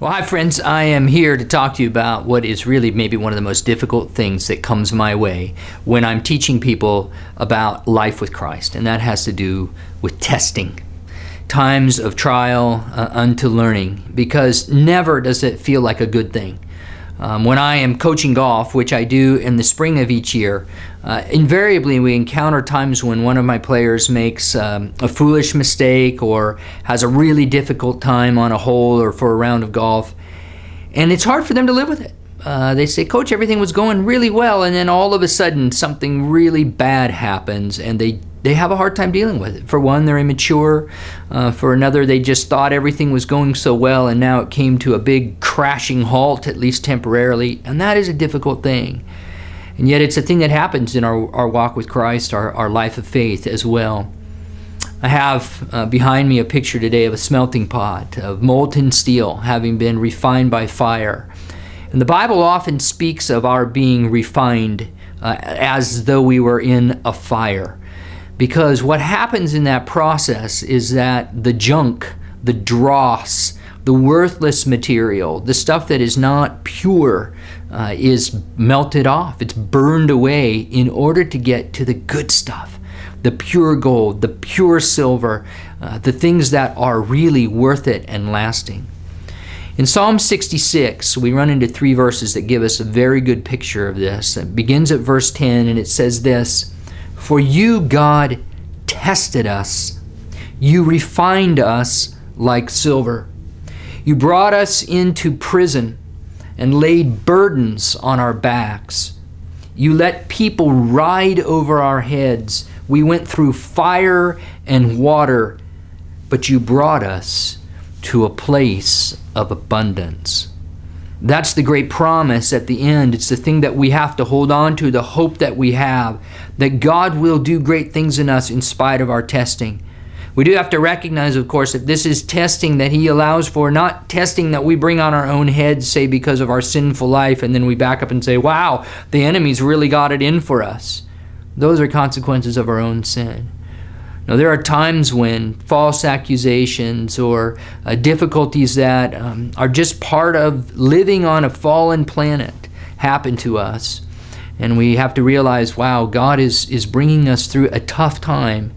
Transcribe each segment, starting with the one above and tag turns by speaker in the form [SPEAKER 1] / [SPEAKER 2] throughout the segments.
[SPEAKER 1] Well, hi friends, I am here to talk to you about what is really maybe one of the most difficult things that comes my way when I'm teaching people about life with Christ, and that has to do with testing. Times of trial unto learning, because never does it feel like a good thing. When I am coaching golf, which I do in the spring of each year, invariably we encounter times when one of my players makes a foolish mistake or has a really difficult time on a hole or for a round of golf, and it's hard for them to live with it. They say, "Coach, everything was going really well, and then all of a sudden something really bad happens," and they have a hard time dealing with it. For one, they're immature. For another, they just thought everything was going so well, and now it came to a big crashing halt, at least temporarily, and that is a difficult thing. And yet it's a thing that happens in our walk with Christ, our life of faith as well. I have behind me a picture today of a smelting pot of molten steel having been refined by fire. And the Bible often speaks of our being refined as though we were in a fire. Because what happens in that process is that the junk, the dross, the worthless material, the stuff that is not pure, is melted off. It's burned away in order to get to the good stuff, the pure gold, the pure silver, the things that are really worth it and lasting. In Psalm 66, we run into 3 verses that give us a very good picture of this. It begins at verse 10, and it says this: "For you, God, tested us. You refined us like silver. You brought us into prison and laid burdens on our backs. You let people ride over our heads. We went through fire and water, but you brought us to a place of abundance." That's the great promise at the end. It's the thing that we have to hold on to, the hope that we have, that God will do great things in us in spite of our testing. We do have to recognize, of course, that this is testing that He allows for, not testing that we bring on our own heads, say, because of our sinful life, and then we back up and say, wow, the enemy's really got it in for us. Those are consequences of our own sin. Now, there are times when false accusations or difficulties that are just part of living on a fallen planet happen to us. And we have to realize, wow, God is bringing us through a tough time,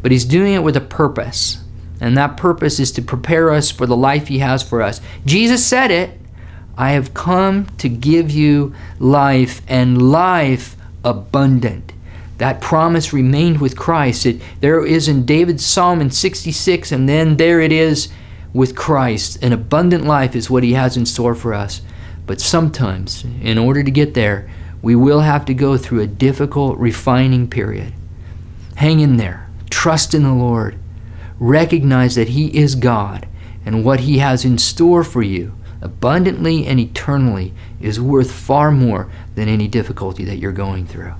[SPEAKER 1] but He's doing it with a purpose. And that purpose is to prepare us for the life He has for us. Jesus said it, "I have come to give you life, and life abundant." That promise remained with Christ. There is in David's Psalm in 66, and then there it is with Christ. An abundant life is what He has in store for us. But sometimes, in order to get there, we will have to go through a difficult refining period. Hang in there. Trust in the Lord. Recognize that He is God, and what He has in store for you, abundantly and eternally, is worth far more than any difficulty that you're going through.